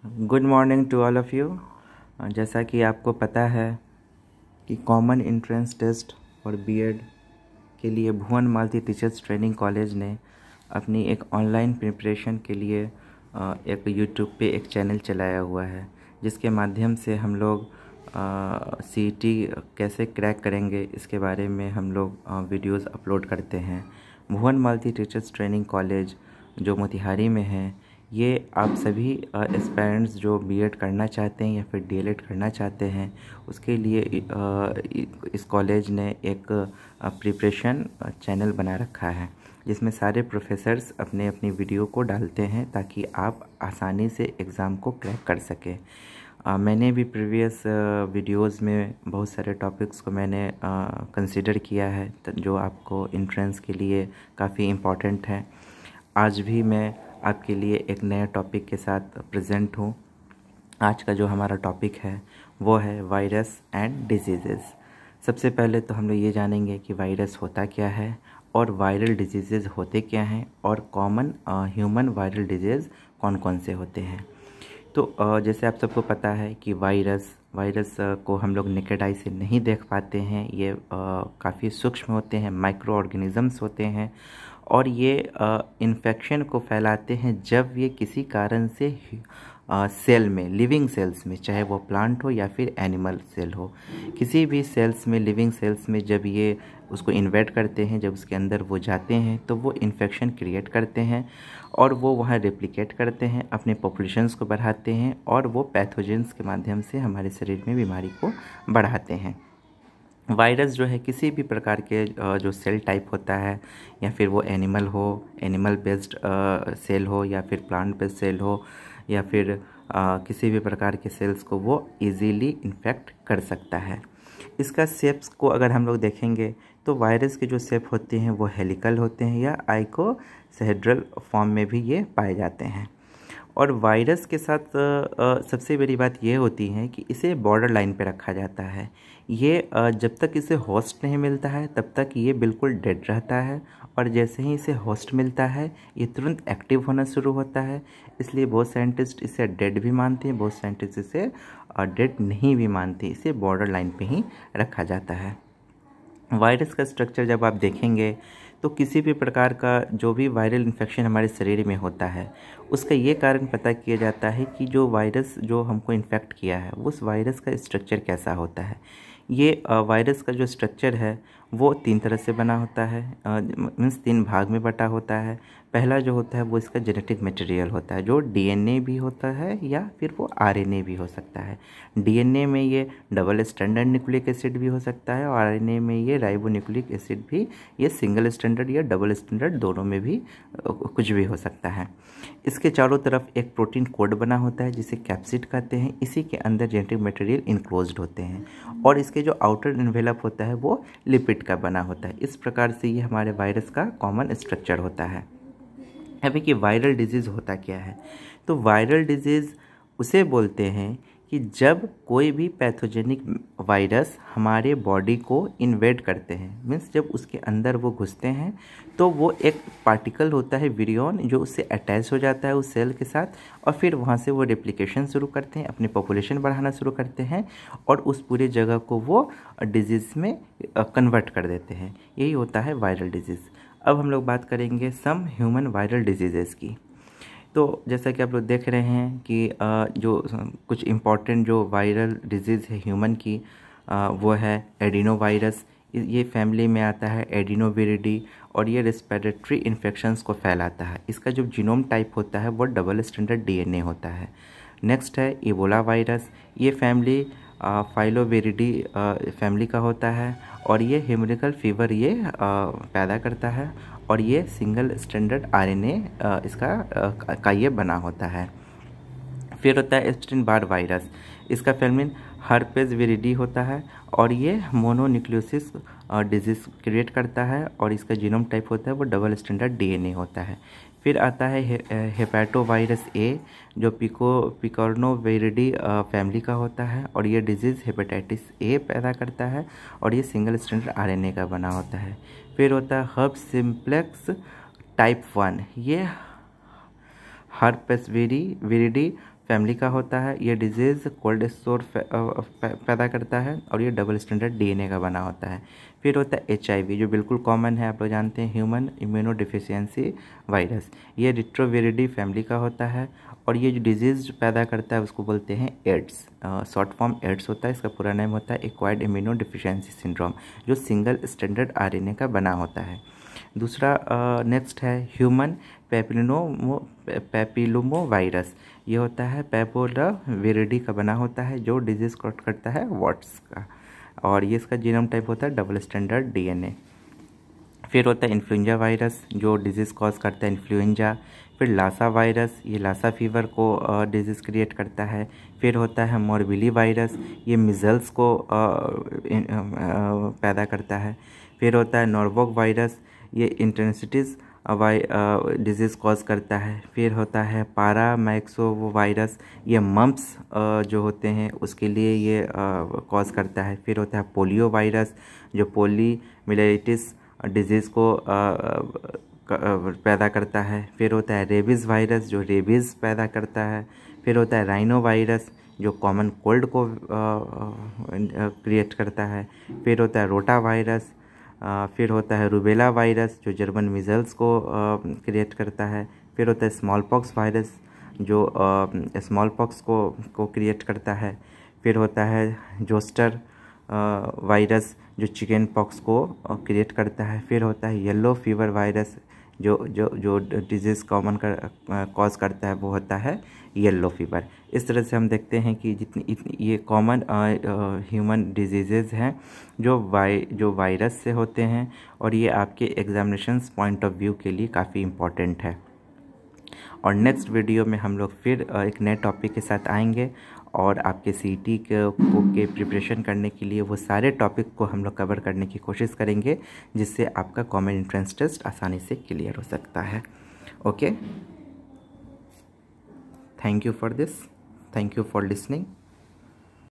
Good morning to all of you. जैसा कि आपको पता है कि कॉमन एंट्रेंस टेस्ट और बीएड के लिए Bhuvan Malti teachers training college ने अपनी एक ऑनलाइन प्रिपरेशन के लिए एक यूट्यूब पे एक चैनल चलाया हुआ है, जिसके माध्यम से हम लोग सीईटी कैसे क्रैक करेंगे इसके बारे में हम लोग वीडियोस अपलोड करते हैं। भुवन मालती टीचर्स ट्रेनिंग कॉलेज जो मोतिहारी में है, ये आप सभी एस्पायरेंट्स जो बीएड करना चाहते हैं या फिर डीएलएड करना चाहते हैं उसके लिए इस कॉलेज ने एक प्रिपरेशन चैनल बना रखा है, जिसमें सारे प्रोफेसर्स अपने अपनी वीडियो को डालते हैं ताकि आप आसानी से एग्ज़ाम को क्रैक कर सकें। मैंने भी प्रीवियस वीडियोस में बहुत सारे टॉपिक्स को मैंने कंसीडर किया है जो आपको एंट्रेंस के लिए काफ़ी इम्पॉर्टेंट है। आज भी मैं आपके लिए एक नए टॉपिक के साथ प्रेजेंट हूँ। आज का जो हमारा टॉपिक है वो है वायरस एंड डिजीज़ेज़। सबसे पहले तो हम लोग ये जानेंगे कि वायरस होता क्या है और वायरल डिजीज़ेज़ होते क्या हैं और कॉमन ह्यूमन वायरल डिजीज़ कौन कौन से होते हैं। तो जैसे आप सबको पता है कि वायरस को हम लोग नेकेड आई से नहीं देख पाते हैं। ये काफ़ी सूक्ष्म होते हैं, माइक्रो ऑर्गेनिजम्स होते हैं और ये इन्फेक्शन को फैलाते हैं जब ये किसी कारण से सेल में, लिविंग सेल्स में, चाहे वो प्लांट हो या फिर एनिमल सेल हो, किसी भी सेल्स में, लिविंग सेल्स में जब ये उसको इन्वेड करते हैं, जब उसके अंदर वो जाते हैं तो वो इन्फेक्शन क्रिएट करते हैं और वो वहाँ रेप्लिकेट करते हैं, अपने पॉपुलेशंस को बढ़ाते हैं और वो पैथोजेंस के माध्यम से हमारे शरीर में बीमारी को बढ़ाते हैं। वायरस जो है किसी भी प्रकार के जो सेल टाइप होता है, या फिर वो एनिमल हो, एनिमल बेस्ड सेल हो या फिर प्लांट बेस्ड सेल हो या फिर किसी भी प्रकार के सेल्स को वो इजीली इन्फेक्ट कर सकता है। इसका शेप्स को अगर हम लोग देखेंगे तो वायरस के जो शेप होते हैं वो हेलिकल होते हैं या आइकोसाहेड्रल फॉर्म में भी ये पाए जाते हैं। और वायरस के साथ सबसे बड़ी बात ये होती है कि इसे बॉर्डर लाइन पे रखा जाता है। ये जब तक इसे होस्ट नहीं मिलता है तब तक ये बिल्कुल डेड रहता है और जैसे ही इसे होस्ट मिलता है ये तुरंत एक्टिव होना शुरू होता है। इसलिए बहुत साइंटिस्ट इसे डेड भी मानते हैं, बहुत साइंटिस्ट इसे डेड नहीं भी मानते। इसे बॉर्डर लाइन पे ही रखा जाता है। वायरस का स्ट्रक्चर जब आप देखेंगे तो किसी भी प्रकार का जो भी वायरल इन्फेक्शन हमारे शरीर में होता है उसका ये कारण पता किया जाता है कि जो वायरस जो हमको इन्फेक्ट किया है उस वायरस का स्ट्रक्चर कैसा होता है। ये वायरस का जो स्ट्रक्चर है वो 3 तरह से बना होता है, मीन्स 3 भाग में बटा होता है। पहला जो होता है वो इसका जेनेटिक मटेरियल होता है, जो डीएनए भी होता है या फिर वो आरएनए भी हो सकता है। डीएनए में ये डबल स्टैंडर्ड न्यूक्लिक एसिड भी हो सकता है और आरएनए में ये राइबोन्यूक्लिक एसिड भी, ये सिंगल स्टैंडर्ड या डबल स्टैंडर्ड दोनों में भी कुछ भी हो सकता है। इसके चारों तरफ एक प्रोटीन कोड बना होता है जिसे कैप्सिड कहते हैं। इसी के अंदर जेनेटिक मटेरियल इनक्लोज्ड होते हैं और इसके जो आउटर एनवेलप होता है वो लिपिड का बना होता है। इस प्रकार से ये हमारे वायरस का कॉमन स्ट्रक्चर होता है। अभी कि वायरल डिजीज़ होता क्या है, तो वायरल डिजीज़ उसे बोलते हैं कि जब कोई भी पैथोजेनिक वायरस हमारे बॉडी को इन्वेड करते हैं, मीन्स जब उसके अंदर वो घुसते हैं तो वो एक पार्टिकल होता है विरियन जो उससे अटैच हो जाता है उस सेल के साथ और फिर वहाँ से वो रेप्लिकेशन शुरू करते हैं, अपनी पॉपुलेशन बढ़ाना शुरू करते हैं और उस पूरे जगह को वो डिजीज़ में कन्वर्ट कर देते हैं। यही होता है वायरल डिजीज़। अब हम लोग बात करेंगे सम ह्यूमन वायरल डिजीज़ेज़ की। तो जैसा कि आप लोग देख रहे हैं कि जो कुछ इम्पॉर्टेंट जो वायरल डिजीज़ है ह्यूमन की वो है एडिनो वायरस। ये फैमिली में आता है एडिनोविरिडी और ये रेस्पिरेटरी इन्फेक्शंस को फैलाता है। इसका जो जीनोम टाइप होता है वो डबल स्टैंडर्ड डीएनए होता है। नेक्स्ट है इबोला वायरस। ये फैमिली फाइलोविरिडी फैमिली का होता है और ये ह्यूमरिकल फीवर ये पैदा करता है और ये सिंगल स्टैंडर्ड आरएनए इसका ये बना होता है। फिर होता है एप्स्टीन बार वायरस। इसका फैमिली हर्पेज विरिडी होता है और ये मोनोन्यूक्लियोसिस डिजीज़ क्रिएट करता है और इसका जीनोम टाइप होता है वो डबल स्टैंडर्ड डीएनए होता है। फिर आता है हेपेटो वायरस ए जो पिकोर्नोविरिडी फैमिली का होता है और ये डिजीज़ हेपेटाइटिस ए पैदा करता है और ये सिंगल स्टैंडर्ड आरएनए का बना होता है। फिर होता है हर्ब सिम्प्लेक्स टाइप 1। ये हर्पेस विरिडी फैमिली का होता है। ये डिजीज़ कोल्ड स्टोर पैदा करता है और ये डबल स्टैंडर्ड डीएनए का बना होता है। फिर होता है एचआईवी, जो बिल्कुल कॉमन है, आप लोग जानते हैं, ह्यूमन इम्यूनो डिफिशियंसी वायरस। ये रिट्रोविरिडी फैमिली का होता है और ये जो डिजीज़ पैदा करता है उसको बोलते हैं एड्स। शॉर्ट फॉर्म एड्स होता है, इसका पूरा नेम होता है एक्वायर्ड इम्यूनो डिफिशियंसी सिंड्रोम, जो सिंगल स्टैंडर्ड आरएनए का बना होता है। दूसरा नेक्स्ट है ह्यूमन पैपिलोमो वायरस। ये होता है पैपिलोविरिडी का बना होता है, जो डिजीज़ कॉज करता है वॉट्स का, और ये इसका जीनोम टाइप होता है डबल स्टैंडर्ड डीएनए। फिर होता है इन्फ्लुएंजा वायरस, जो डिजीज़ कॉज करता है इन्फ्लुएंजा। फिर लासा वायरस, ये लासा फीवर को डिजीज़ क्रिएट करता है। फिर होता है मोरबिली वायरस, ये मिजल्स को पैदा करता है। फिर होता है नॉर्वॉक वायरस, ये इंटेंसिटीज़ डिजीज़ कॉज करता है। फिर होता है पैरामाइक्सो वायरस, ये मम्प्स जो होते हैं उसके लिए ये कॉज करता है। फिर होता है पोलियो वायरस, जो पोलीमिलेटिस डिजीज़ को पैदा करता है। फिर होता है रेबीज़ वायरस, जो रेबीज़ पैदा करता है। फिर होता है राइनो वायरस, जो कॉमन कोल्ड को क्रिएट करता है। फिर होता है रोटा वायरस। फिर होता है रूबेला वायरस, जो जर्मन मीजल्स को क्रिएट करता है। फिर होता है स्मॉल पॉक्स वायरस, जो स्मॉल पॉक्स को क्रिएट करता है। फिर होता है जोस्टर वायरस, जो चिकन पॉक्स को क्रिएट करता है। फिर होता है येलो फीवर वायरस, जो डिजीज़ कॉमन कॉज करता है वो होता है येलो फीवर। इस तरह से हम देखते हैं कि जितनी ये कॉमन ह्यूमन डिजीज़ेज़ हैं जो वायरस से होते हैं, और ये आपके एग्जामिनेशंस पॉइंट ऑफ व्यू के लिए काफ़ी इम्पोर्टेंट है। और नेक्स्ट वीडियो में हम लोग फिर एक नए टॉपिक के साथ आएंगे, और आपके सीईटी के प्रिपरेशन करने के लिए वो सारे टॉपिक को हम लोग कवर करने की कोशिश करेंगे, जिससे आपका कॉमन एंट्रेंस टेस्ट आसानी से क्लियर हो सकता है। Okay, thank you for this, thank you for listening.